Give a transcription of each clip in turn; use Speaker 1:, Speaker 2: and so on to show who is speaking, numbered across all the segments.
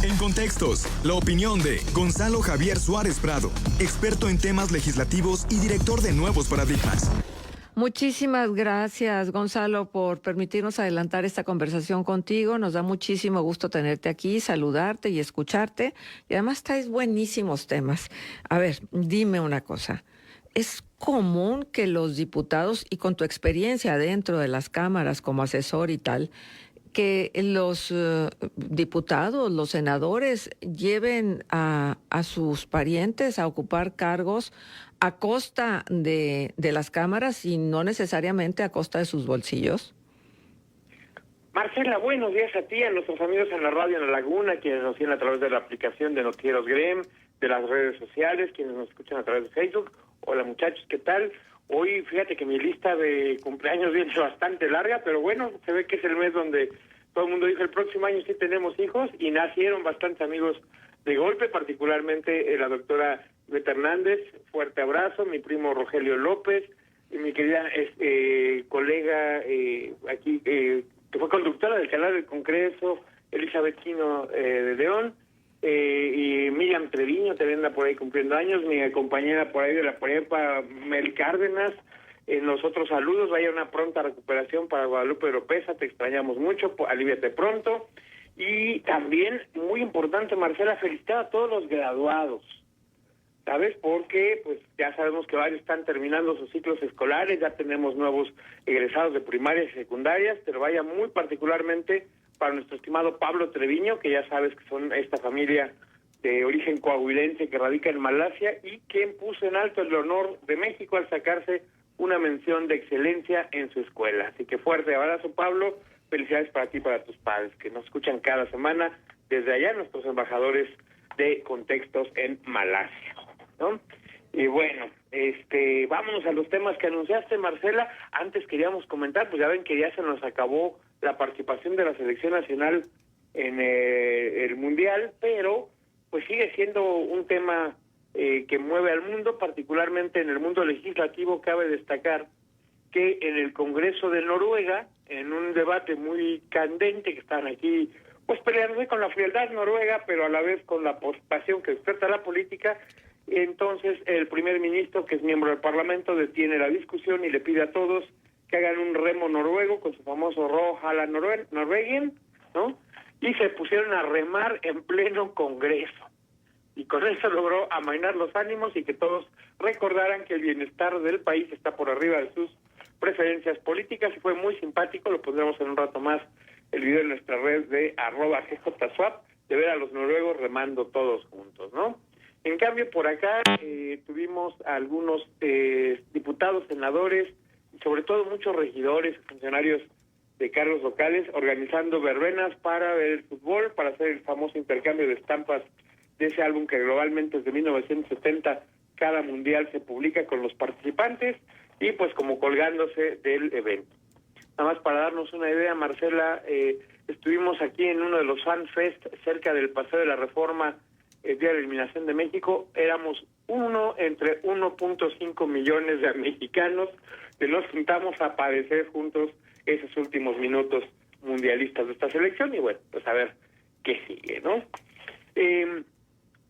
Speaker 1: En Contextos, la opinión de Gonzalo Javier Suárez Prado, experto en temas legislativos y director de Nuevos Paradigmas.
Speaker 2: Muchísimas gracias, Gonzalo, por permitirnos adelantar esta conversación contigo. Nos da muchísimo gusto tenerte aquí, saludarte y escucharte. Y además traes buenísimos temas. A ver, dime una cosa. ¿Es común que los diputados, y con tu experiencia dentro de las cámaras como asesor y tal, que los diputados, los senadores, lleven a sus parientes a ocupar cargos a costa de las cámaras y no necesariamente a costa de sus bolsillos?
Speaker 3: Marcela, buenos días a ti, a nuestros amigos en la radio en La Laguna, quienes nos siguen a través de la aplicación de Noticieros Grem, de las redes sociales, quienes nos escuchan a través de Facebook. Hola muchachos, ¿qué tal? Hoy fíjate que mi lista de cumpleaños viene bastante larga, pero bueno, se ve que es el mes donde todo el mundo dijo el próximo año sí tenemos hijos, y nacieron bastantes amigos de golpe, particularmente la doctora Beta Hernández, fuerte abrazo, mi primo Rogelio López, y mi querida colega aquí, que fue conductora del canal del Congreso, Elizabeth Quino de León, y Miriam Treviño también anda por ahí cumpliendo años, mi compañera por ahí de la prepa, Mel Cárdenas. Los otros saludos, vaya una pronta recuperación para Guadalupe Oropesa, te extrañamos mucho, aliviate pronto. Y también, muy importante, Marcela, felicitar a todos los graduados, ¿sabes? Porque pues ya sabemos que varios están terminando sus ciclos escolares, ya tenemos nuevos egresados de primarias y secundarias, pero vaya muy particularmente para nuestro estimado Pablo Treviño, que ya sabes que son esta familia de origen coahuilense que radica en Malasia y quien puso en alto el honor de México al sacarse una mención de excelencia en su escuela. Así que fuerte abrazo, Pablo, felicidades para ti y para tus padres, que nos escuchan cada semana desde allá, nuestros embajadores de Contextos en Malasia, ¿no? Y bueno, vámonos a los temas que anunciaste, Marcela. Antes queríamos comentar, pues ya ven que ya se nos acabó la participación de la selección nacional en el Mundial, pero pues sigue siendo un tema que mueve al mundo, particularmente en el mundo legislativo. Cabe destacar que en el Congreso de Noruega, en un debate muy candente, que están aquí pues peleándose con la frialdad noruega, pero a la vez con la pasión que despierta la política, entonces el primer ministro, que es miembro del Parlamento, detiene la discusión y le pide a todos que hagan un remo noruego con su famoso Rohala Norwegian, ¿no? Y se pusieron a remar en pleno Congreso. Y con eso logró amainar los ánimos y que todos recordaran que el bienestar del país está por arriba de sus preferencias políticas, y fue muy simpático. Lo pondremos en un rato más el video en nuestra red de @GJSwap, de ver a los noruegos remando todos juntos, ¿no? En cambio, por acá tuvimos a algunos diputados, senadores, y sobre todo muchos regidores, funcionarios de cargos locales, organizando verbenas para ver el fútbol, para hacer el famoso intercambio de estampas de ese álbum que globalmente desde 1970 cada mundial se publica con los participantes, y pues como colgándose del evento. Nada más para darnos una idea, Marcela, estuvimos aquí en uno de los Fan Fest cerca del Paseo de la Reforma, el Día de la Eliminación de México. Éramos uno entre 1.5 millones de mexicanos que nos juntamos a padecer juntos esos últimos minutos mundialistas de esta selección, y bueno, pues a ver qué sigue, ¿no?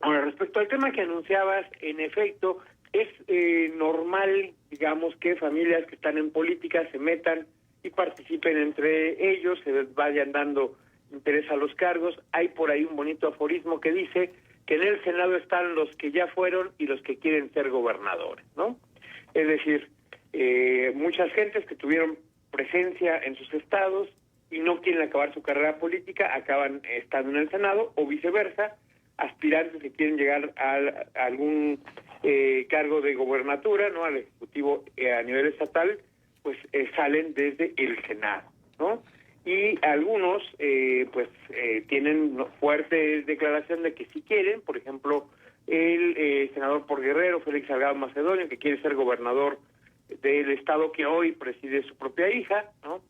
Speaker 3: Ahora, respecto al tema que anunciabas, en efecto, es normal, digamos, que familias que están en política se metan y participen entre ellos, se vayan dando interés a los cargos. Hay por ahí un bonito aforismo que dice que en el Senado están los que ya fueron y los que quieren ser gobernadores, ¿no? Es decir, muchas gentes que tuvieron presencia en sus estados y no quieren acabar su carrera política, acaban estando en el Senado, o viceversa, aspirantes que quieren llegar a algún cargo de gobernatura, ¿no?, al Ejecutivo a nivel estatal, pues salen desde el Senado, ¿no? Y algunos, tienen fuerte declaración de que sí quieren, por ejemplo, el senador por Guerrero, Félix Salgado Macedonio, que quiere ser gobernador del estado que hoy preside su propia hija, ¿no?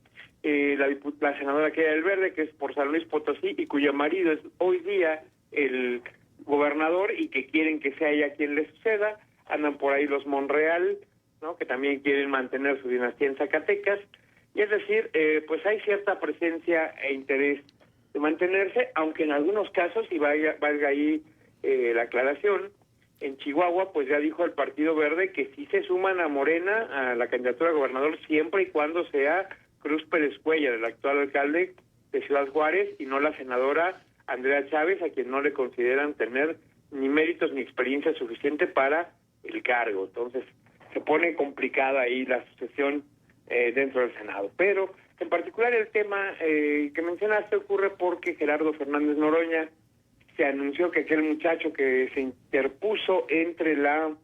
Speaker 3: La senadora Kenia del Verde, que es por San Luis Potosí y cuyo marido es hoy día el gobernador y que quieren que sea ella quien le suceda. Andan por ahí los Monreal, ¿no?, que también quieren mantener su dinastía en Zacatecas. Y es decir, pues hay cierta presencia e interés de mantenerse, aunque en algunos casos, y valga ahí la aclaración, en Chihuahua pues ya dijo el Partido Verde que sí se suman a Morena a la candidatura a gobernador siempre y cuando sea Cruz Pérez Cuellar, el actual alcalde de Ciudad Juárez, y no la senadora Andrea Chávez, a quien no le consideran tener ni méritos ni experiencia suficiente para el cargo. Entonces se pone complicada ahí la sucesión dentro del Senado. Pero en particular el tema que mencionaste ocurre porque Gerardo Fernández Noroña se anunció que aquel muchacho que se interpuso entre la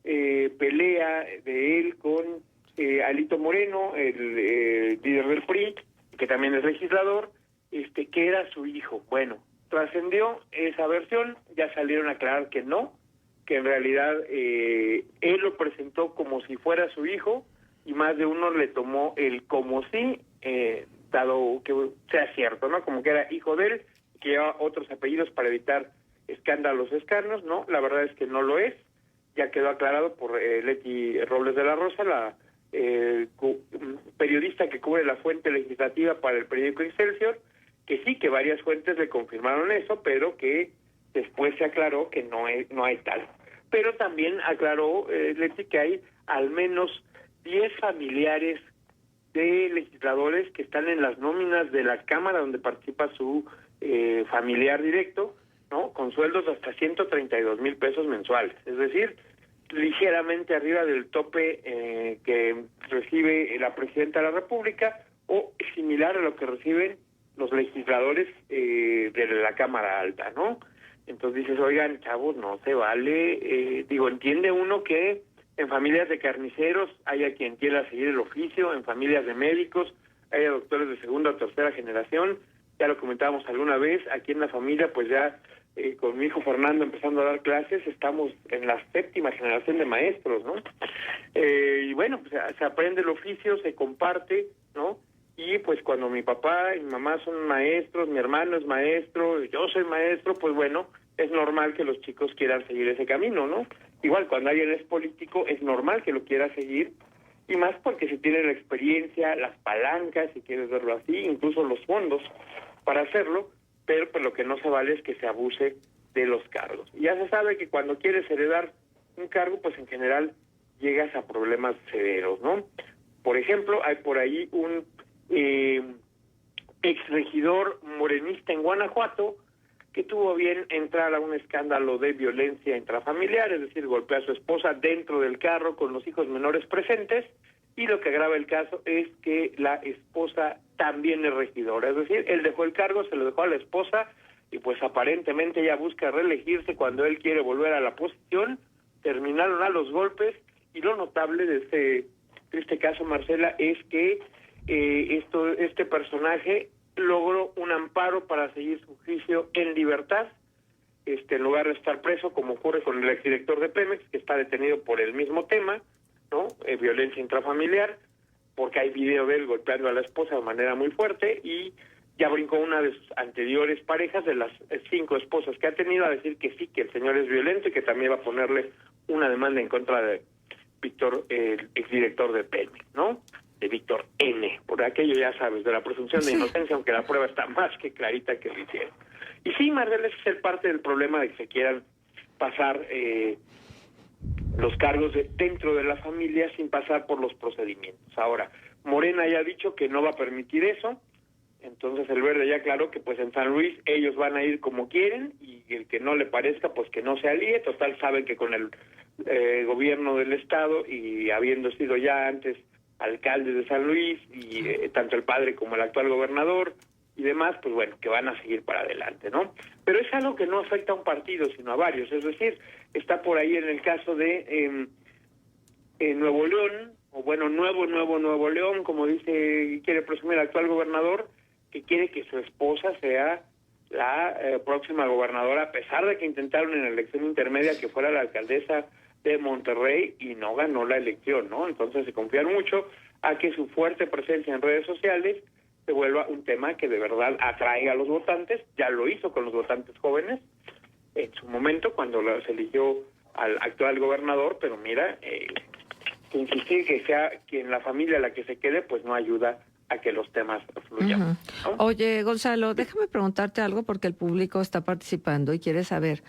Speaker 3: pelea de él con Alito Moreno, el líder del PRI, que también es legislador, que era su hijo. Bueno, trascendió esa versión, ya salieron a aclarar que no, que en realidad él lo presentó como si fuera su hijo, y más de uno le tomó el como si, dado que sea cierto, ¿no? Como que era hijo de él, que lleva otros apellidos para evitar escándalos externos, ¿no? La verdad es que no lo es, ya quedó aclarado por Leti Robles de la Rosa, la periodista que cubre la fuente legislativa para el periódico Excelsior, que sí, que varias fuentes le confirmaron eso, pero que después se aclaró que no hay tal. Pero también aclaró Leti que hay al menos 10 familiares de legisladores que están en las nóminas de la Cámara donde participa su familiar directo, ¿no? Con sueldos de hasta 132,000 pesos mensuales, es decir, ligeramente arriba del tope que recibe la Presidenta de la República, o similar a lo que reciben los legisladores de la Cámara Alta, ¿no? Entonces dices, oigan, chavos, no se vale, entiende uno que en familias de carniceros haya quien quiera seguir el oficio, en familias de médicos haya doctores de segunda o tercera generación, ya lo comentábamos alguna vez, aquí en la familia pues ya con mi hijo Fernando empezando a dar clases, estamos en la 7ª generación de maestros, ¿no? Y bueno, pues se aprende el oficio, se comparte, ¿no? Y pues cuando mi papá y mi mamá son maestros, mi hermano es maestro, yo soy maestro, pues bueno, es normal que los chicos quieran seguir ese camino, ¿no? Igual cuando alguien es político es normal que lo quiera seguir, y más porque se tiene la experiencia, las palancas, si quieres verlo así, incluso los fondos para hacerlo, pero pues lo que no se vale es que se abuse de los cargos. Y ya se sabe que cuando quieres heredar un cargo, pues en general llegas a problemas severos, ¿no? Por ejemplo, hay por ahí un exregidor morenista en Guanajuato que tuvo bien entrar a un escándalo de violencia intrafamiliar, es decir, golpeó a su esposa dentro del carro con los hijos menores presentes, y lo que agrava el caso es que la esposa también es regidora, es decir, él dejó el cargo, se lo dejó a la esposa, y pues aparentemente ella busca reelegirse cuando él quiere volver a la posición. Terminaron a los golpes, y lo notable de este caso, Marcela, es que este personaje logró un amparo para seguir su juicio en libertad, en lugar de estar preso, como ocurre con el exdirector de Pemex, que está detenido por el mismo tema, ¿no? Violencia intrafamiliar, porque hay video de él golpeando a la esposa de manera muy fuerte, y ya brincó una de sus anteriores parejas, de las 5 esposas que ha tenido, a decir que sí, que el señor es violento y que también va a ponerle una demanda en contra de Víctor, el exdirector de Pemex, ¿no? De Víctor N., por aquello, ya sabes, de la presunción de inocencia, aunque la prueba está más que clarita que lo hicieron. Y sí, Marcela, ese es el parte del problema de que se quieran pasar los cargos dentro de la familia sin pasar por los procedimientos. Ahora, Morena ya ha dicho que no va a permitir eso, entonces el Verde ya aclaró que pues en San Luis ellos van a ir como quieren, y el que no le parezca pues que no se alíe. Total, saben que con el gobierno del estado, y habiendo sido ya antes alcaldes de San Luis, y tanto el padre como el actual gobernador y demás, pues bueno, que van a seguir para adelante, ¿no? Pero es algo que no afecta a un partido, sino a varios. Es decir, está por ahí en el caso de Nuevo León, o bueno, Nuevo León, como dice, quiere presumir el actual gobernador, que quiere que su esposa sea la próxima gobernadora, a pesar de que intentaron en la elección intermedia que fuera la alcaldesa de Monterrey y no ganó la elección, ¿no? Entonces se confían mucho a que su fuerte presencia en redes sociales se vuelva un tema que de verdad atraiga a los votantes. Ya lo hizo con los votantes jóvenes en su momento cuando se eligió al actual gobernador, pero mira, insistir que sea quien la familia la que se quede, pues no ayuda a que los temas fluyan.
Speaker 2: Uh-huh.
Speaker 3: ¿No?
Speaker 2: Oye, Gonzalo, déjame preguntarte algo porque el público está participando y quiere saber.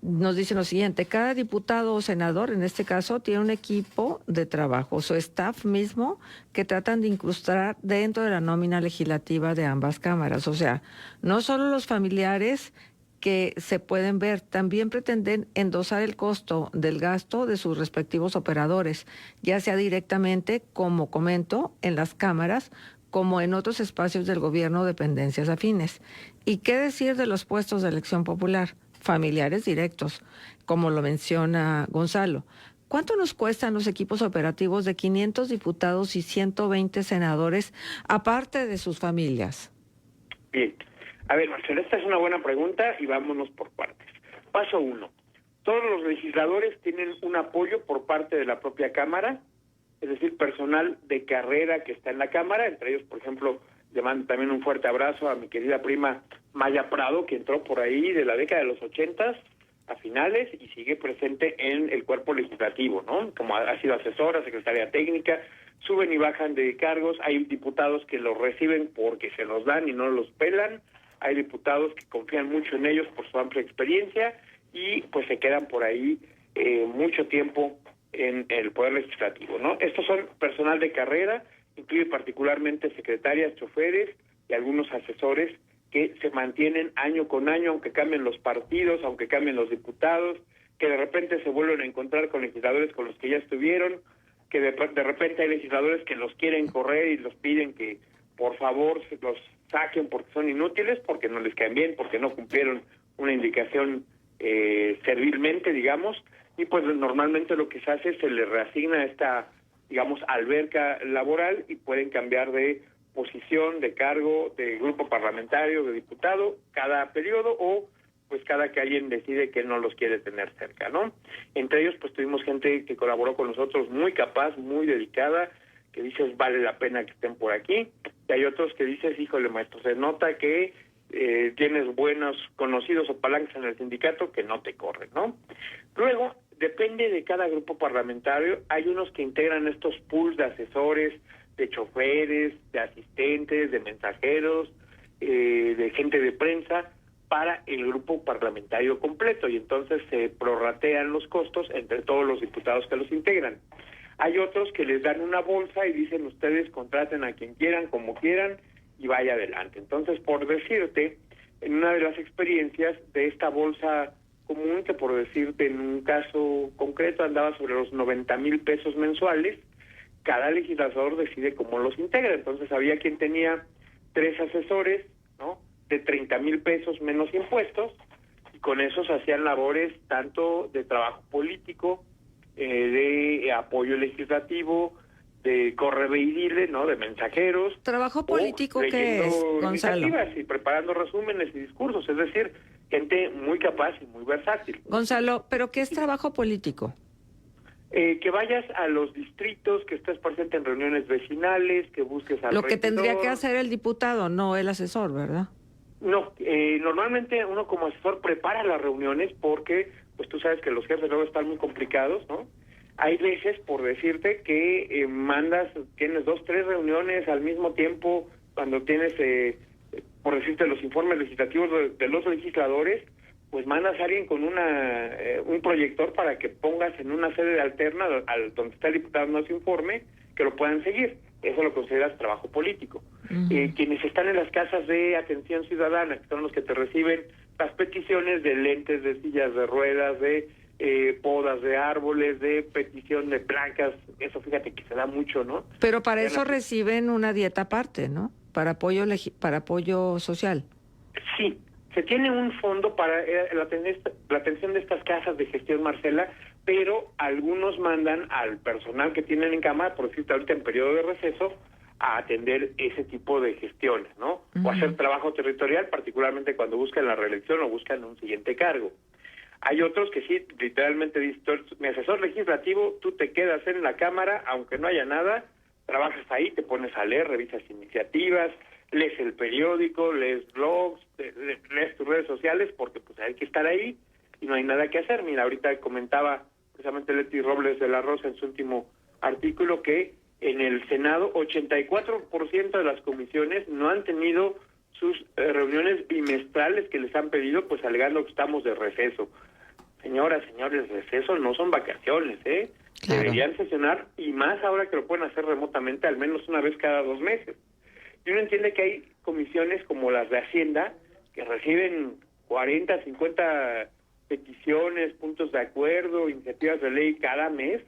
Speaker 2: Nos dicen lo siguiente: cada diputado o senador, en este caso, tiene un equipo de trabajo, su staff mismo, que tratan de incrustar dentro de la nómina legislativa de ambas cámaras. O sea, no solo los familiares que se pueden ver, también pretenden endosar el costo del gasto de sus respectivos operadores, ya sea directamente, como comento, en las cámaras, como en otros espacios del gobierno o dependencias afines. ¿Y qué decir de los puestos de elección popular? Familiares directos, como lo menciona Gonzalo. ¿Cuánto nos cuestan los equipos operativos de 500 diputados y 120 senadores, aparte de sus familias?
Speaker 3: Bien. A ver, Marcela, esta es una buena pregunta y vámonos por partes. Paso 1. Todos los legisladores tienen un apoyo por parte de la propia Cámara, es decir, personal de carrera que está en la Cámara, entre ellos, por ejemplo, le mando también un fuerte abrazo a mi querida prima Maya Prado, que entró por ahí de la década de los 80 a finales y sigue presente en el cuerpo legislativo, ¿no? Como ha sido asesora, secretaria técnica, suben y bajan de cargos, hay diputados que los reciben porque se los dan y no los pelan, hay diputados que confían mucho en ellos por su amplia experiencia y pues se quedan por ahí mucho tiempo en el Poder Legislativo, ¿no? Estos son personal de carrera, incluye particularmente secretarias, choferes y algunos asesores que se mantienen año con año, aunque cambien los partidos, aunque cambien los diputados, que de repente se vuelven a encontrar con legisladores con los que ya estuvieron, que de repente hay legisladores que los quieren correr y los piden que por favor se los saquen porque son inútiles, porque no les caen bien, porque no cumplieron una indicación servilmente, digamos, y pues normalmente lo que se hace es se les reasigna esta, digamos, alberca laboral y pueden cambiar de posición, de cargo, de grupo parlamentario, de diputado, cada periodo o pues cada que alguien decide que no los quiere tener cerca, ¿no? Entre ellos pues tuvimos gente que colaboró con nosotros muy capaz, muy dedicada, que dices vale la pena que estén por aquí, y hay otros que dices, híjole maestro, se nota que tienes buenos conocidos o palancas en el sindicato que no te corren, ¿no? Luego, depende de cada grupo parlamentario, hay unos que integran estos pools de asesores, de choferes, de asistentes, de mensajeros, de gente de prensa, para el grupo parlamentario completo, y entonces se prorratean los costos entre todos los diputados que los integran. Hay otros que les dan una bolsa y dicen ustedes contraten a quien quieran, como quieran, y vaya adelante. Entonces, por decirte, en una de las experiencias de esta bolsa común, que por decirte en un caso concreto andaba sobre los 90,000 pesos mensuales, cada legislador decide cómo los integra. Entonces había quien tenía 3 asesores, ¿no?, de 30,000 pesos menos impuestos, y con esos hacían labores tanto de trabajo político, de apoyo legislativo, de correveidile, ¿no?, de mensajeros.
Speaker 2: ¿Trabajo político qué es, Gonzalo?
Speaker 3: Y preparando resúmenes y discursos, es decir, gente muy capaz y muy versátil.
Speaker 2: Gonzalo, ¿pero qué es trabajo político?
Speaker 3: Que vayas a los distritos, que estés presente en reuniones vecinales, que busques al
Speaker 2: Lo que
Speaker 3: regidor.
Speaker 2: tendría que hacer el diputado, no el asesor, ¿verdad?
Speaker 3: No, normalmente uno como asesor prepara las reuniones porque, pues tú sabes que los jefes luego están muy complicados, ¿no? Hay veces, por decirte, que tienes 2, 3 reuniones al mismo tiempo cuando tienes, por decirte, los informes legislativos de los legisladores, pues mandas a alguien con un proyector para que pongas en una sede alterna donde está el diputado no su informe, que lo puedan seguir. Eso lo consideras trabajo político. Uh-huh. Quienes están en las casas de atención ciudadana, que son los que te reciben las peticiones de lentes, de sillas de ruedas, de podas de árboles, de petición de placas, eso fíjate que se da mucho, ¿no?
Speaker 2: Pero para eso reciben una dieta aparte, ¿no? Para apoyo social.
Speaker 3: Sí, se tiene un fondo para la atención de estas casas de gestión, Marcela, pero algunos mandan al personal que tienen en Cámara, por decirte ahorita en periodo de receso, a atender ese tipo de gestiones, ¿no? Uh-huh. O hacer trabajo territorial, particularmente cuando buscan la reelección o buscan un siguiente cargo. Hay otros que sí, literalmente dicen, mi asesor legislativo, tú te quedas en la Cámara, aunque no haya nada, trabajas ahí, te pones a leer, revisas iniciativas, lees el periódico, lees blogs, lees tus redes sociales, porque pues hay que estar ahí y no hay nada que hacer. Mira, ahorita comentaba precisamente Leti Robles de la Rosa en su último artículo que en el Senado, 84% de las comisiones no han tenido sus reuniones bimestrales que les han pedido, pues alegando que estamos de receso. Señoras, señores, receso no son vacaciones, ¿eh? Claro. Deberían sesionar, y más ahora que lo pueden hacer remotamente, al menos una vez cada 2 meses. Y uno entiende que hay comisiones como las de Hacienda, que reciben 40, 50 peticiones, puntos de acuerdo, iniciativas de ley cada mes,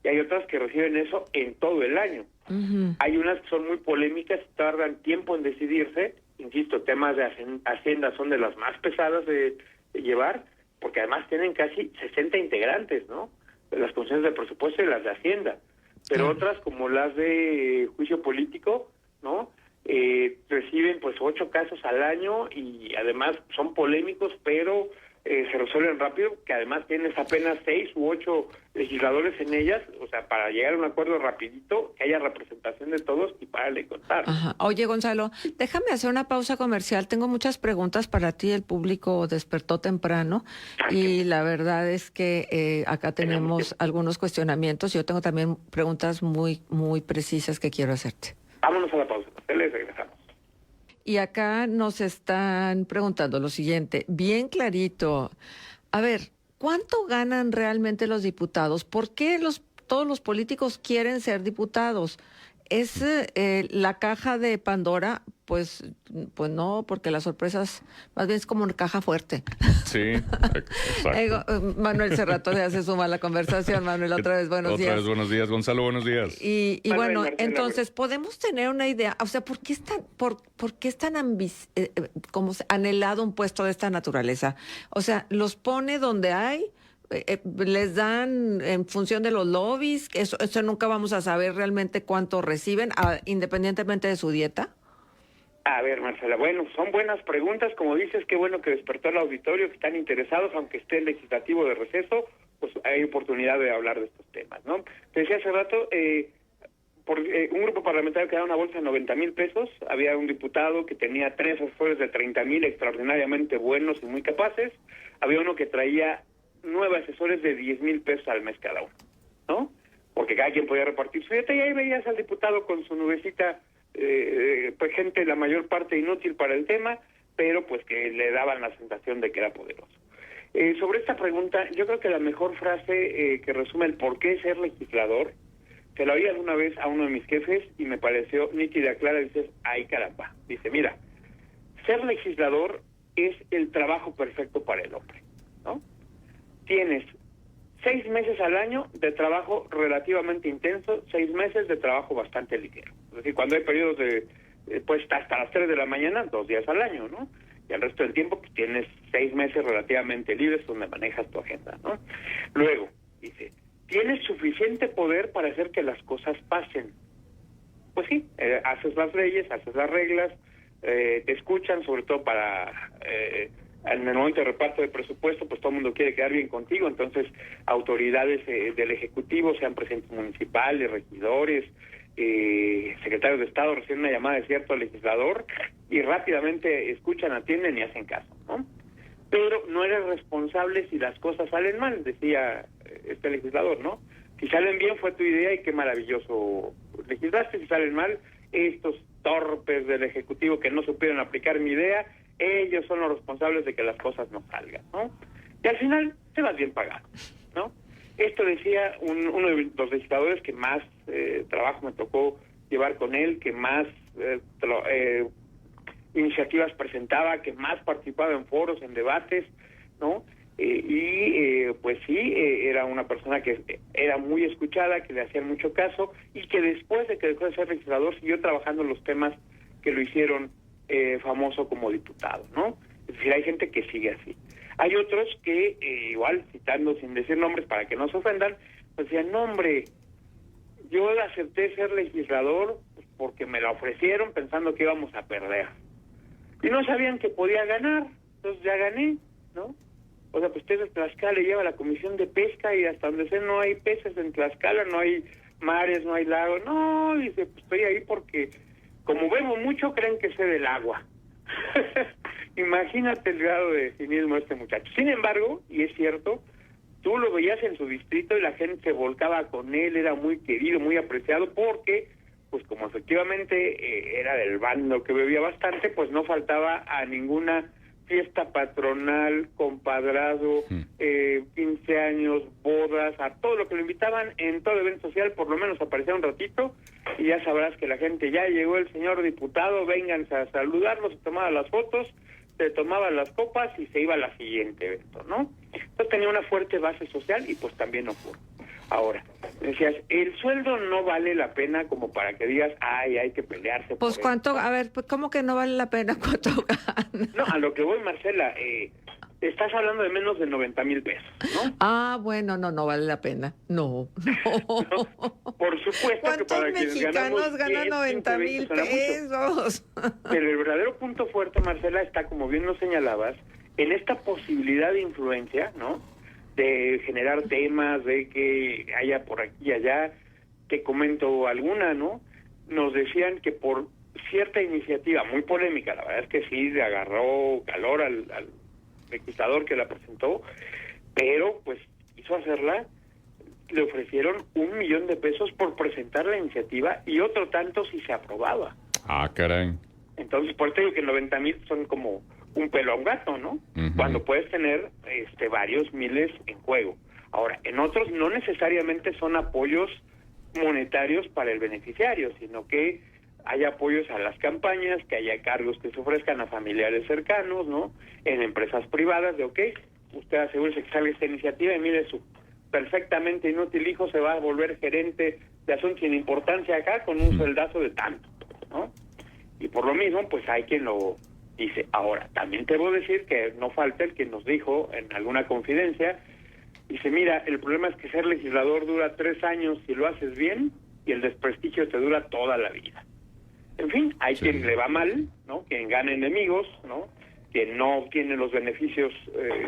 Speaker 3: y hay otras que reciben eso en todo el año. Uh-huh. Hay unas que son muy polémicas, tardan tiempo en decidirse. Insisto, temas de Hacienda son de las más pesadas de llevar, porque además tienen casi 60 integrantes, ¿no? Las comisiones de presupuesto y las de Hacienda. Pero uh-huh. Otras, como las de juicio político, ¿no? Reciben pues 8 casos al año y además son polémicos, pero se resuelven rápido, que además tienes apenas 6 u 8 legisladores en ellas, o sea, para llegar a un acuerdo rapidito, que haya representación de todos y para de contar.
Speaker 2: Ajá. Oye, Gonzalo, déjame hacer una pausa comercial. Tengo muchas preguntas para ti. El público despertó temprano y la verdad es que acá tenemos algunos cuestionamientos. Yo tengo también preguntas muy, muy precisas que quiero hacerte.
Speaker 3: Vámonos a la pausa, les regresamos.
Speaker 2: Y acá nos están preguntando lo siguiente, bien clarito. A ver, ¿cuánto ganan realmente los diputados? ¿Por qué todos los políticos quieren ser diputados? ¿Es la caja de Pandora? Pues no, porque las sorpresas más bien es como una caja fuerte.
Speaker 4: Sí, exacto.
Speaker 2: Manuel Cerrato ya se suma a la conversación. Manuel, otra vez buenos días.
Speaker 4: Otra vez buenos días, Gonzalo, buenos días.
Speaker 2: Y bueno, entonces podemos tener una idea, o sea, ¿por qué es tan como anhelado un puesto de esta naturaleza? O sea, ¿los pone donde hay? ¿Les dan en función de los lobbies? Eso nunca vamos a saber realmente cuánto reciben, independientemente de su dieta.
Speaker 3: A ver, Marcela, bueno, son buenas preguntas. Como dices, qué bueno que despertó el auditorio, que están interesados, aunque esté el legislativo de receso, pues hay oportunidad de hablar de estos temas, ¿no? Te decía hace rato, un grupo parlamentario que daba una bolsa de 90,000 pesos, había un diputado que tenía 3 asesores de 30,000 extraordinariamente buenos y muy capaces, había uno que traía 9 asesores de 10,000 pesos al mes cada uno, ¿no? Porque cada quien podía repartir su dieta, y ahí veías al diputado con su nubecita, pues gente la mayor parte inútil para el tema, pero pues que le daban la sensación de que era poderoso. Sobre esta pregunta, yo creo que la mejor frase que resume el por qué ser legislador, se la oí alguna vez a uno de mis jefes y me pareció nítida, clara. Dices, ay caramba, dice, mira, ser legislador es el trabajo perfecto para el hombre, ¿no? Tienes 6 meses al año de trabajo relativamente intenso, 6 meses de trabajo bastante ligero. Es decir, cuando hay periodos de, pues hasta las 3 de la mañana, 2 días al año, ¿no? Y el resto del tiempo, pues tienes 6 meses relativamente libres donde manejas tu agenda, ¿no? Luego, dice, tienes suficiente poder para hacer que las cosas pasen. Pues sí, haces las leyes, haces las reglas, te escuchan, sobre todo para... en el momento de reparto de presupuesto, pues todo el mundo quiere quedar bien contigo, entonces autoridades del Ejecutivo, sean presidentes municipales, regidores, secretarios de Estado, reciben una llamada de cierto legislador y rápidamente escuchan, atienden y hacen caso, ¿no? Pero no eres responsable si las cosas salen mal, decía este legislador, ¿no? Si salen bien fue tu idea y qué maravilloso legislaste, si salen mal, estos torpes del Ejecutivo que no supieron aplicar mi idea, ellos son los responsables de que las cosas no salgan, ¿no? Y al final te vas bien pagado, ¿no? Esto decía uno de los legisladores que más trabajo me tocó llevar con él, que más iniciativas presentaba, que más participaba en foros, en debates, ¿no? Pues sí, era una persona que era muy escuchada, que le hacían mucho caso, y que después de que dejó de ser legislador siguió trabajando en los temas que lo hicieron famoso como diputado, ¿no? Es decir, hay gente que sigue así. Hay otros que, igual, citando sin decir nombres para que no se ofendan, pues decían, no hombre, yo acepté ser legislador porque me la ofrecieron pensando que íbamos a perder. Y no sabían que podía ganar, entonces ya gané, ¿no? O sea, pues usted de Tlaxcala lleva la Comisión de Pesca y hasta donde sé no hay peces en Tlaxcala, no hay mares, no hay lagos. No, dice, pues estoy ahí porque como bebo mucho creen que sé del agua. Imagínate el grado de cinismo de este muchacho. Sin embargo, y es cierto, tú lo veías en su distrito y la gente se volcaba con él, era muy querido, muy apreciado, porque, pues como efectivamente era del bando que bebía bastante, pues no faltaba a ninguna fiesta patronal, compadrado, 15 años, bodas, a todo lo que lo invitaban en todo evento social, por lo menos aparecía un ratito, y ya sabrás que la gente, ya llegó el señor diputado, vénganse a saludarlo, se tomaban las fotos, se tomaban las copas y se iba al siguiente evento, ¿no? Entonces tenía una fuerte base social y pues también ocurre. Ahora, decías, el sueldo no vale la pena como para que digas, ay, hay que pelearse.
Speaker 2: Pues
Speaker 3: por
Speaker 2: cuánto,
Speaker 3: esto.
Speaker 2: a ver, pues ¿cómo que no vale la pena? ¿Cuánto gana?
Speaker 3: No, a lo que voy, Marcela, estás hablando de menos de 90,000 pesos, ¿no?
Speaker 2: Ah, bueno, no vale la pena. No.
Speaker 3: No, por supuesto que
Speaker 2: ¿Cuántos
Speaker 3: para quienes
Speaker 2: mexicanos ganan
Speaker 3: 10,
Speaker 2: 90,000
Speaker 3: suena mucho.
Speaker 2: pesos?
Speaker 3: Pero el verdadero punto fuerte, Marcela, está, como bien lo señalabas, en esta posibilidad de influencia, ¿no? De generar temas, de que haya por aquí y allá, te comento alguna, ¿no? Nos decían que por cierta iniciativa, muy polémica, la verdad es que sí, le agarró calor al legislador que la presentó, pero pues quiso hacerla, le ofrecieron 1 millón de pesos por presentar la iniciativa y otro tanto si se aprobaba.
Speaker 4: Ah, caray.
Speaker 3: Entonces, por eso digo que 90,000 son como un pelo a un gato, ¿no? Cuando puedes tener varios miles en juego. Ahora, en otros no necesariamente son apoyos monetarios para el beneficiario, sino que hay apoyos a las campañas, que haya cargos que se ofrezcan a familiares cercanos, ¿no? En empresas privadas de, ok, usted asegúrese que salga esta iniciativa y mire, su perfectamente inútil hijo se va a volver gerente de asuntos sin importancia acá con un sueldazo de tanto, ¿no? Y por lo mismo, pues hay quien lo dice. Ahora, también te voy a decir que no falta el que nos dijo en alguna confidencia, dice, mira, el problema es que ser legislador dura 3 años si lo haces bien y el desprestigio te dura toda la vida. En fin, hay quien le va mal, ¿no? Quien gana enemigos, ¿no? Quien no obtiene los beneficios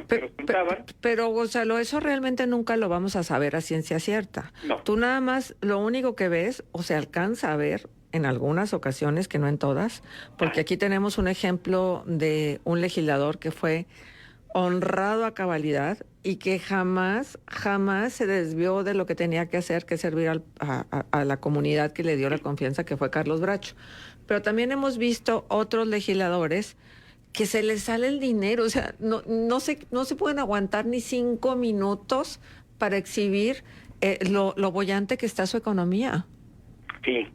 Speaker 3: que resultaban.
Speaker 2: Pero, Gonzalo, eso realmente nunca lo vamos a saber a ciencia cierta.
Speaker 3: No.
Speaker 2: Tú nada más, lo único que ves, o se alcanza a ver en algunas ocasiones, que no en todas, porque aquí tenemos un ejemplo de un legislador que fue honrado a cabalidad y que jamás se desvió de lo que tenía que hacer, que servir a la comunidad que le dio la confianza, que fue Carlos Bracho. Pero también hemos visto otros legisladores que se les sale el dinero, o sea, no se pueden aguantar ni 5 minutos para exhibir lo boyante que está su economía.
Speaker 3: Sí,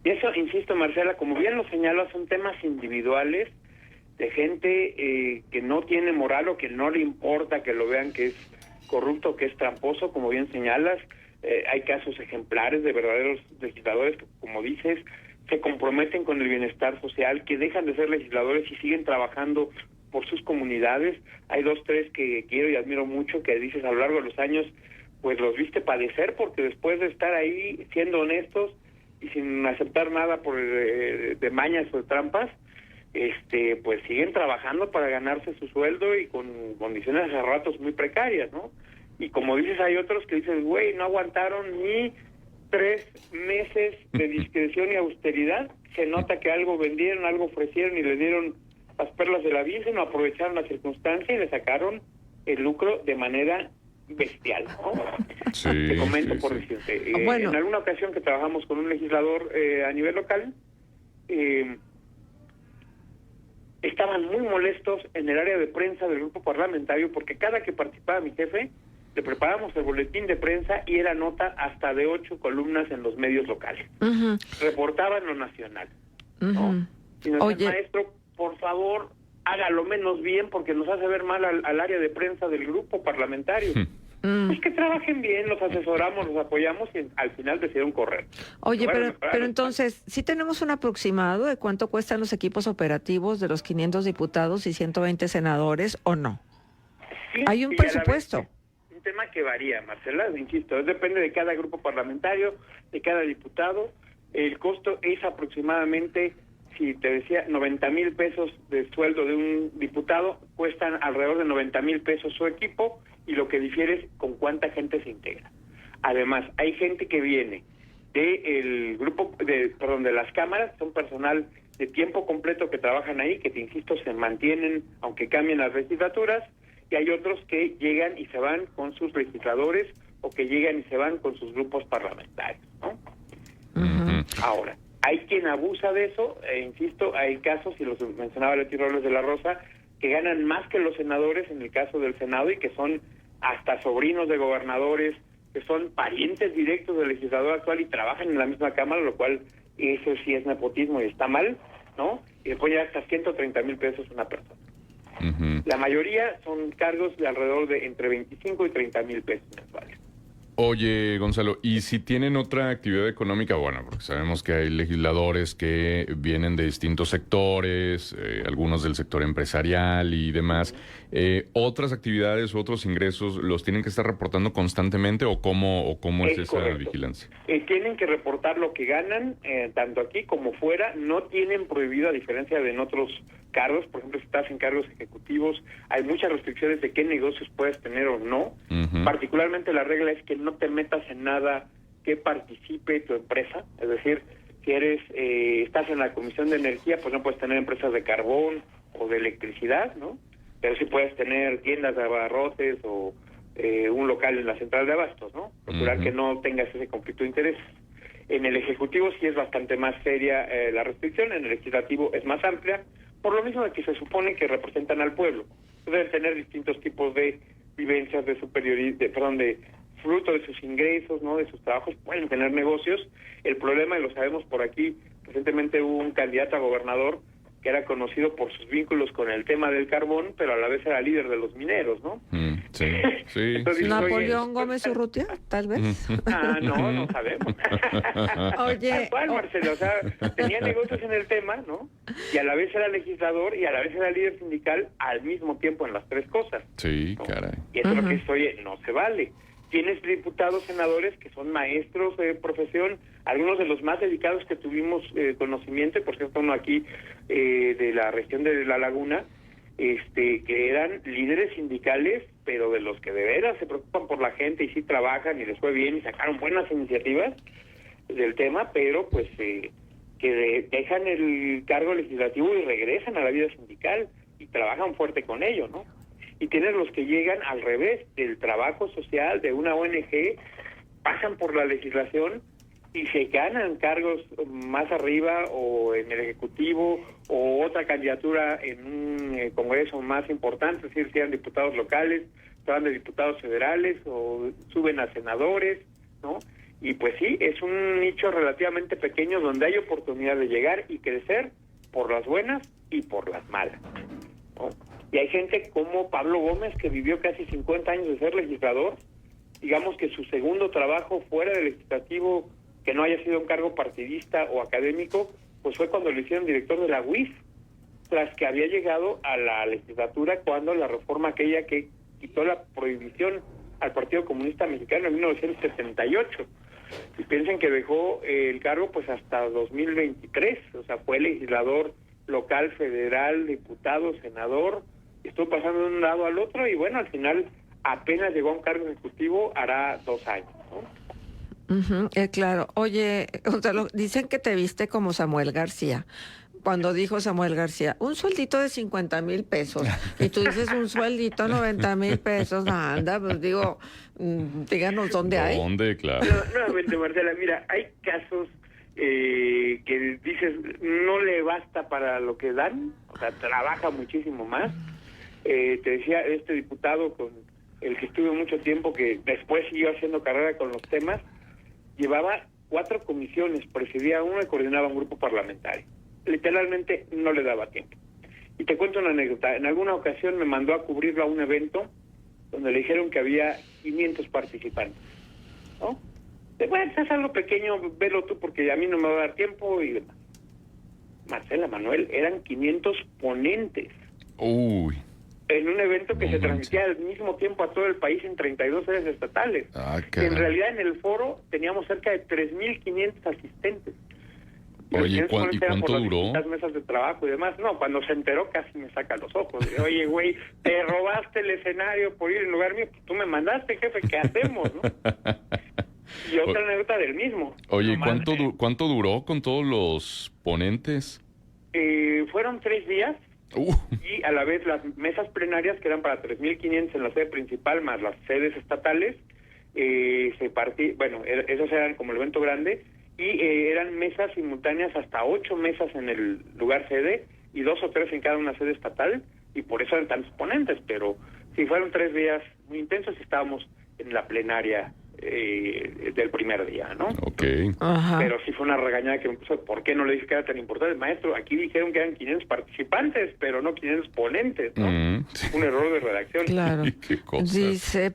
Speaker 3: y eso, insisto, Marcela, como bien lo señalas, son temas individuales de gente que no tiene moral o que no le importa que lo vean que es corrupto, que es tramposo, como bien señalas. Hay casos ejemplares de verdaderos legisladores que, como dices, se comprometen con el bienestar social, que dejan de ser legisladores y siguen trabajando por sus comunidades. Hay 2, 3 que quiero y admiro mucho, que dices a lo largo de los años, pues los viste padecer, porque después de estar ahí siendo honestos y sin aceptar nada por de mañas o de trampas, pues siguen trabajando para ganarse su sueldo y con condiciones a ratos muy precarias, ¿no? Y como dices, hay otros que dicen, güey, no aguantaron ni 3 meses de discreción y austeridad. Se nota que algo vendieron, algo ofrecieron y le dieron las perlas de la Virgen, o aprovecharon la circunstancia y le sacaron el lucro de manera bestial, ¿no?
Speaker 4: Sí,
Speaker 3: te comento
Speaker 4: sí,
Speaker 3: por
Speaker 4: sí.
Speaker 3: decirte,
Speaker 2: Bueno.
Speaker 3: en alguna ocasión que trabajamos con un legislador a nivel local, estaban muy molestos en el área de prensa del grupo parlamentario, porque cada que participaba mi jefe, le preparábamos el boletín de prensa y era nota hasta de 8 columnas en los medios locales.
Speaker 2: Uh-huh.
Speaker 3: Reportaban lo nacional, ¿no?
Speaker 2: Uh-huh.
Speaker 3: Y nos
Speaker 2: Oye.
Speaker 3: decía, maestro, por favor, hágalo menos bien porque nos hace ver mal al área de prensa del grupo parlamentario. Pues que trabajen bien, los asesoramos, los apoyamos y al final decidieron correr.
Speaker 2: Oye,
Speaker 3: Bueno,
Speaker 2: pero entonces, ¿sí tenemos un aproximado de cuánto cuestan los equipos operativos de los 500 diputados y 120 senadores o no?
Speaker 3: Sí,
Speaker 2: Hay un
Speaker 3: y a la vez,
Speaker 2: presupuesto.
Speaker 3: un tema que varía, Marcela, insisto, depende de cada grupo parlamentario, de cada diputado. El costo es aproximadamente, si te decía, 90,000 pesos de sueldo de un diputado, cuestan alrededor de 90,000 pesos su equipo, y lo que difiere es con cuánta gente se integra. Además, hay gente que viene del grupo, de las cámaras, son personal de tiempo completo que trabajan ahí, que te insisto, se mantienen, aunque cambien las legislaturas. y hay otros que llegan y se van con sus legisladores o que llegan y se van con sus grupos parlamentarios, ¿no? Ahora, hay quien abusa de eso, insisto, hay casos, y los mencionaba Leti Robles de la Rosa, que ganan más que los senadores en el caso del Senado y que son hasta sobrinos de gobernadores, que son parientes directos del legislador actual y trabajan en la misma Cámara, lo cual eso sí es nepotismo y está mal, ¿no? Y después ya hasta 130,000 pesos una persona. La mayoría son cargos de alrededor de entre 25 y 30,000 pesos mensuales.
Speaker 4: Oye, Gonzalo, ¿y si tienen otra actividad económica? Bueno, porque sabemos que hay legisladores que vienen de distintos sectores, algunos del sector empresarial y demás. ¿Otras actividades, otros ingresos, los tienen que estar reportando constantemente o cómo es esa vigilancia?
Speaker 3: Tienen que reportar lo que ganan, tanto aquí como fuera. No tienen prohibido, a diferencia de en otros cargos. Por ejemplo, si estás en cargos ejecutivos, hay muchas restricciones de qué negocios puedes tener o no. Particularmente la regla es que no te metas en nada que participe tu empresa. Es decir, si estás en la Comisión de Energía, pues no puedes tener empresas de carbón o de electricidad, ¿no? Pero sí puedes tener tiendas de abarrotes o un local en la central de abastos, ¿no? Procurar que no tengas ese conflicto de intereses. En el Ejecutivo sí es bastante más seria la restricción, en el Legislativo es más amplia, por lo mismo de que se supone que representan al pueblo. Deben tener distintos tipos de vivencias de de fruto de sus ingresos, ¿no? De sus trabajos, pueden tener negocios. El problema, y lo sabemos por aquí, recientemente hubo un candidato a gobernador que era conocido por sus vínculos con el tema del carbón, pero a la vez era líder de los mineros, ¿no?
Speaker 4: Sí.
Speaker 3: Entonces,
Speaker 2: Napoleón Gómez Urrutia, tal vez.
Speaker 3: No sabemos.
Speaker 2: Oye,
Speaker 3: Marcelo, o sea, tenía negocios en el tema, ¿no? Y a la vez era legislador y a la vez era líder sindical al mismo tiempo en las tres cosas.
Speaker 4: Sí,
Speaker 3: ¿no?
Speaker 4: caray.
Speaker 3: Y eso es lo que dice, oye, no se vale. Tienes diputados, senadores que son maestros de profesión, algunos de los más dedicados que tuvimos conocimiento, y por cierto uno aquí de la región de La Laguna, que eran líderes sindicales, pero de los que de veras se preocupan por la gente y sí trabajan y les fue bien y sacaron buenas iniciativas del tema, pero pues que dejan el cargo legislativo y regresan a la vida sindical y trabajan fuerte con ello, ¿no? Y tienes los que llegan al revés, del trabajo social, de una ONG, pasan por la legislación y se ganan cargos más arriba o en el Ejecutivo o otra candidatura en un congreso más importante, es decir, sean diputados locales, sean de diputados federales o suben a senadores, ¿no? Y pues sí, es un nicho relativamente pequeño donde hay oportunidad de llegar y crecer por las buenas y por las malas, ¿no? Y hay gente como Pablo Gómez, que vivió casi 50 años de ser legislador, digamos que su segundo trabajo fuera del legislativo, que no haya sido un cargo partidista o académico, pues fue cuando lo hicieron director de la UIF, tras que había llegado a la legislatura cuando la reforma aquella que quitó la prohibición al Partido Comunista Mexicano en 1978. Y piensen que dejó el cargo pues hasta 2023, o sea, fue legislador local, federal, diputado, senador, estuvo pasando de un lado al otro y bueno, al final apenas llegó a un cargo ejecutivo, hará 2 años, ¿no?
Speaker 2: Claro. Oye, Gonzalo, dicen que te viste como Samuel García. Cuando dijo Samuel García, un sueldito de 50,000 pesos, y tú dices un sueldito 90,000 pesos, anda, pues digo, díganos dónde hay.
Speaker 4: ¿Dónde? Claro.
Speaker 3: Pero, nuevamente, Marcela, mira, hay casos que dices, no le basta para lo que dan, o sea, trabaja muchísimo más. Te decía, este diputado con el que estuve mucho tiempo, que después siguió haciendo carrera con los temas, llevaba 4 comisiones, presidía una y coordinaba un grupo parlamentario. Literalmente no le daba tiempo. Y te cuento una anécdota. En alguna ocasión me mandó a cubrirlo a un evento donde le dijeron que había 500 participantes, ¿no? Bueno, es algo pequeño, velo tú porque a mí no me va a dar tiempo y demás. Marcela, Manuel, eran 500 ponentes.
Speaker 4: Uy.
Speaker 3: En un evento que se transmitía al mismo tiempo a todo el país en 32 sedes estatales. En realidad en el foro teníamos cerca de 3,500 asistentes.
Speaker 4: Oye, ¿y cuánto duró?
Speaker 3: Las mesas de trabajo y demás. No, cuando se enteró casi me saca los ojos. Oye, güey, te robaste el escenario por ir en lugar mío. Pues tú me mandaste, jefe, ¿qué hacemos, no? Y otra anécdota del mismo.
Speaker 4: Oye, ¿cuánto duró con todos los ponentes?
Speaker 3: Fueron 3 días. Y a la vez las mesas plenarias, que eran para 3.500 en la sede principal, más las sedes estatales, esos eran como el evento grande, y eran mesas simultáneas, hasta 8 mesas en el lugar sede, y 2 o 3 en cada una sede estatal, y por eso eran tantos ponentes, pero sí fueron 3 días muy intensos y estábamos en la plenaria del primer día, ¿no?
Speaker 4: Ok.
Speaker 2: Ajá.
Speaker 3: Pero sí fue una regañada que me puso, ¿por qué no le dije que era tan importante? Maestro, aquí dijeron que eran 500 participantes, pero no 500 ponentes, ¿no?
Speaker 4: Sí.
Speaker 3: Un error de redacción.
Speaker 2: Claro.
Speaker 4: Qué cosas.
Speaker 2: Dice,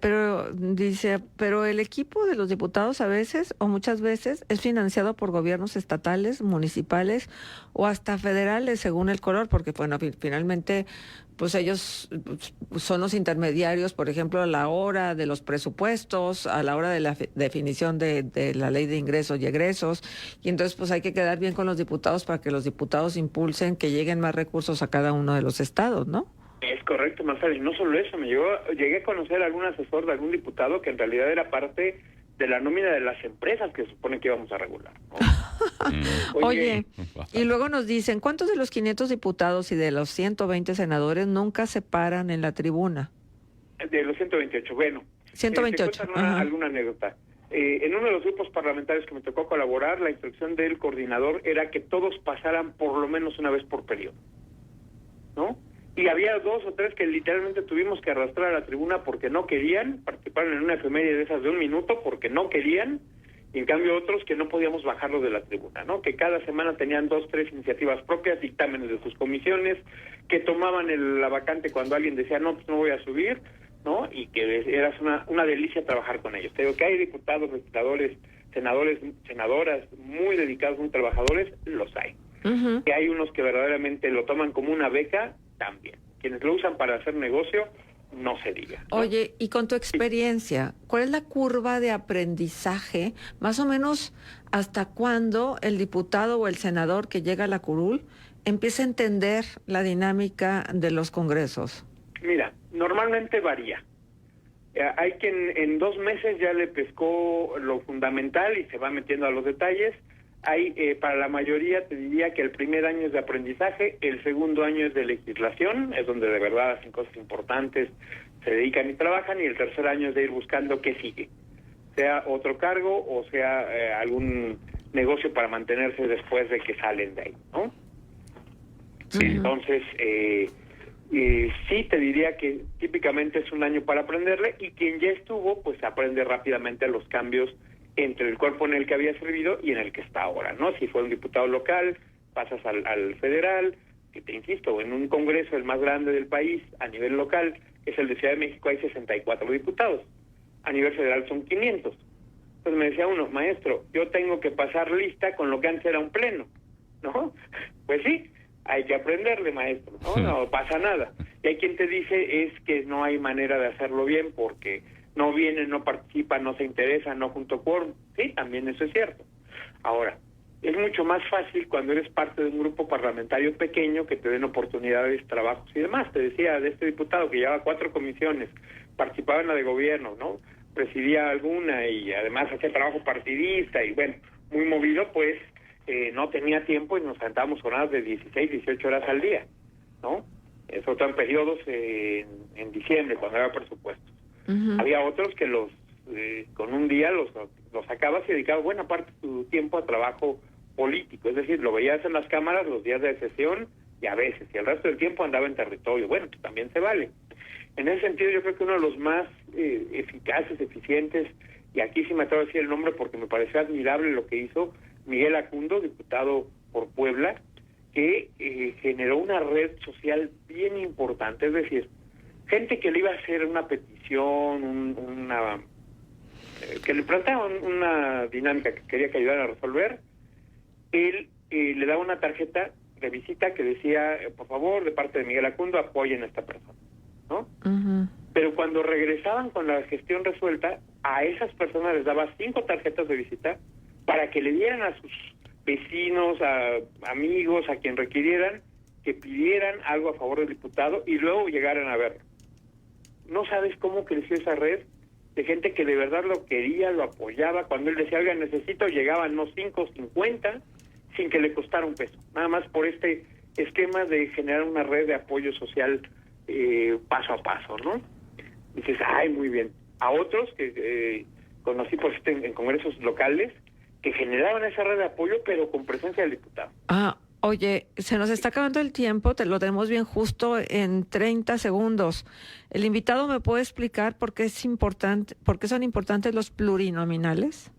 Speaker 2: pero el equipo de los diputados a veces o muchas veces es financiado por gobiernos estatales, municipales o hasta federales, según el color, porque bueno, finalmente pues ellos son los intermediarios, por ejemplo, a la hora de los presupuestos, a la hora de la definición de la ley de ingresos y egresos, y entonces pues hay que quedar bien con los diputados para que los diputados impulsen que lleguen más recursos a cada uno de los estados, ¿no?
Speaker 3: Es correcto, Marcela, y no solo eso, llegué a conocer a algún asesor de algún diputado que en realidad era parte de la nómina de las empresas que se supone que íbamos a regular, ¿no?
Speaker 2: Oye, y luego nos dicen, ¿cuántos de los 500 diputados y de los 120 senadores nunca se paran en la tribuna?
Speaker 3: De los 128, bueno.
Speaker 2: 128,
Speaker 3: alguna anécdota. En uno de los grupos parlamentarios que me tocó colaborar, la instrucción del coordinador era que todos pasaran por lo menos una vez por periodo, ¿no? Y había 2 o 3 que literalmente tuvimos que arrastrar a la tribuna porque no querían, participaron en una efeméride de esas de 1 minuto porque no querían, y en cambio otros que no podíamos bajarlos de la tribuna, ¿no? Que cada semana tenían 2, 3 iniciativas propias, dictámenes de sus comisiones, que tomaban la vacante cuando alguien decía, no, pues no voy a subir, ¿no? Y que era una delicia trabajar con ellos. Te digo que hay diputados, legisladores, senadores, senadoras muy dedicados, muy trabajadores, los hay.
Speaker 2: Uh-huh.
Speaker 3: Que hay unos que verdaderamente lo toman como una beca, también. Quienes lo usan para hacer negocio, no se diga, ¿no?
Speaker 2: Oye, y con tu experiencia, ¿cuál es la curva de aprendizaje? Más o menos, ¿hasta cuándo el diputado o el senador que llega a la curul empieza a entender la dinámica de los congresos?
Speaker 3: Mira, normalmente varía. Hay quien en 2 meses ya le pescó lo fundamental y se va metiendo a los detalles. Hay, para la mayoría te diría que el primer año es de aprendizaje, el segundo año es de legislación, es donde de verdad hacen cosas importantes, se dedican y trabajan, y el tercer año es de ir buscando qué sigue, sea otro cargo o sea algún negocio para mantenerse después de que salen de ahí, ¿no?
Speaker 2: Sí.
Speaker 3: Entonces, sí te diría que típicamente es un año para aprenderle, y quien ya estuvo, pues aprende rápidamente los cambios entre el cuerpo en el que había servido y en el que está ahora, ¿no? Si fue un diputado local, pasas al federal, que te insisto, en un congreso el más grande del país a nivel local, que es el de Ciudad de México, hay 64 diputados, a nivel federal son 500. Entonces me decía uno, maestro, yo tengo que pasar lista con lo que antes era un pleno, ¿no? Pues sí, hay que aprenderle, maestro, ¿no? No pasa nada. Y hay quien te dice es que no hay manera de hacerlo bien porque no vienen, no participan, no se interesan, no junto quórum. Sí, también eso es cierto. Ahora, es mucho más fácil cuando eres parte de un grupo parlamentario pequeño que te den oportunidades, trabajos y demás. Te decía de este diputado que llevaba 4 comisiones, participaba en la de gobierno, ¿no? Presidía alguna y además hacía trabajo partidista y bueno, muy movido, pues no tenía tiempo y nos sentábamos jornadas de 16, 18 horas al día, ¿no? Sobre todo en periodos en diciembre, cuando había presupuestos. Uh-huh. Había otros que con un día los sacabas y dedicabas buena parte de tu tiempo a trabajo político, es decir, lo veías en las cámaras los días de sesión y a veces, y el resto del tiempo andaba en territorio. Bueno, que también se vale. En ese sentido yo creo que uno de los más eficaces, eficientes, y aquí sí me atrevo a decir el nombre porque me pareció admirable lo que hizo Miguel Acundo, diputado por Puebla, que generó una red social bien importante, es decir, gente que le iba a hacer una petición, que le planteaba una dinámica que quería que ayudara a resolver, él le daba una tarjeta de visita que decía, por favor, de parte de Miguel Acundo, apoyen a esta persona, ¿no? Uh-huh. Pero cuando regresaban con la gestión resuelta, a esas personas les daba 5 tarjetas de visita para que le dieran a sus vecinos, a amigos, a quien requirieran, que pidieran algo a favor del diputado y luego llegaran a verlo. No sabes cómo creció esa red de gente que de verdad lo quería, lo apoyaba. Cuando él decía, oiga, necesito, llegaban no 5, 50, sin que le costara un peso. Nada más por este esquema de generar una red de apoyo social paso a paso, ¿no? Dices, ay, muy bien. A otros que conocí por en congresos locales que generaban esa red de apoyo, pero con presencia del diputado.
Speaker 2: Oye, se nos está acabando el tiempo, lo tenemos bien justo en 30 segundos. ¿El invitado me puede explicar por qué son importantes los plurinominales?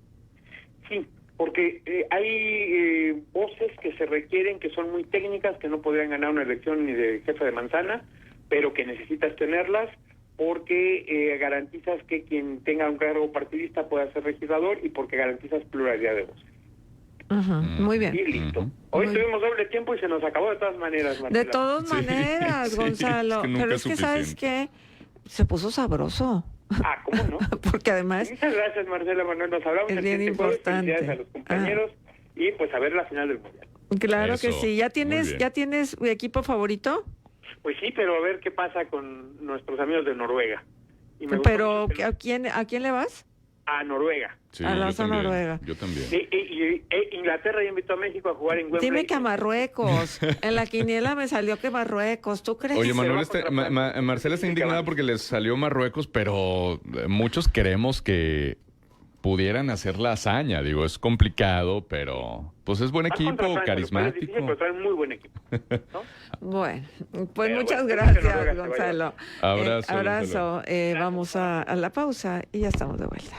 Speaker 3: Sí, porque hay voces que se requieren, que son muy técnicas, que no podrían ganar una elección ni de jefe de manzana, pero que necesitas tenerlas porque garantizas que quien tenga un cargo partidista pueda ser legislador y porque garantizas pluralidad de voces.
Speaker 2: Muy bien.
Speaker 3: Y listo. Hoy tuvimos doble tiempo y se nos acabó de todas maneras, Marcela.
Speaker 2: De todas maneras, Gonzalo.
Speaker 4: Pero
Speaker 2: es que ¿sabes qué? Se puso sabroso.
Speaker 3: ¿Cómo no?
Speaker 2: Porque además...
Speaker 3: Muchas gracias, Marcela Manuel. Nos hablamos
Speaker 2: es
Speaker 3: el
Speaker 2: bien
Speaker 3: siguiente jueves.
Speaker 2: importante.
Speaker 3: Felicidades a los compañeros y pues a ver la final del Mundial.
Speaker 2: Claro que
Speaker 4: Eso,
Speaker 2: sí. ¿Ya tienes equipo favorito?
Speaker 3: Pues sí, pero a ver qué pasa con nuestros amigos de Noruega. Y me
Speaker 2: Pero
Speaker 3: gusta mucho
Speaker 2: ¿a quién le vas?
Speaker 3: a Noruega.
Speaker 4: Sí,
Speaker 2: A la
Speaker 4: yo
Speaker 2: zona
Speaker 4: también,
Speaker 2: Noruega.
Speaker 4: Yo también.
Speaker 3: Y Inglaterra ya invitó a México a jugar en Wembley.
Speaker 2: Dime que a Marruecos. En la quiniela me salió que Marruecos. ¿Tú crees?
Speaker 4: Oye,
Speaker 3: se
Speaker 4: Manuel,
Speaker 3: va contra
Speaker 4: Marcela está
Speaker 3: Sí,
Speaker 4: indignada
Speaker 3: cabrón.
Speaker 4: porque les salió Marruecos, pero muchos queremos que pudieran hacer la hazaña. Digo, es complicado, pero pues es buen
Speaker 3: Vas contra
Speaker 4: equipo,
Speaker 3: Francia, lo cual es difícil,
Speaker 4: carismático.
Speaker 3: pero traen muy buen equipo, ¿no?
Speaker 2: Bueno, pues
Speaker 3: Pero
Speaker 2: muchas
Speaker 3: bueno,
Speaker 2: gracias,
Speaker 3: Noruega se vaya.
Speaker 2: Gonzalo.
Speaker 4: Abrazo,
Speaker 2: Abrazo.
Speaker 4: Gonzalo.
Speaker 2: Vamos a la pausa y ya estamos de vuelta.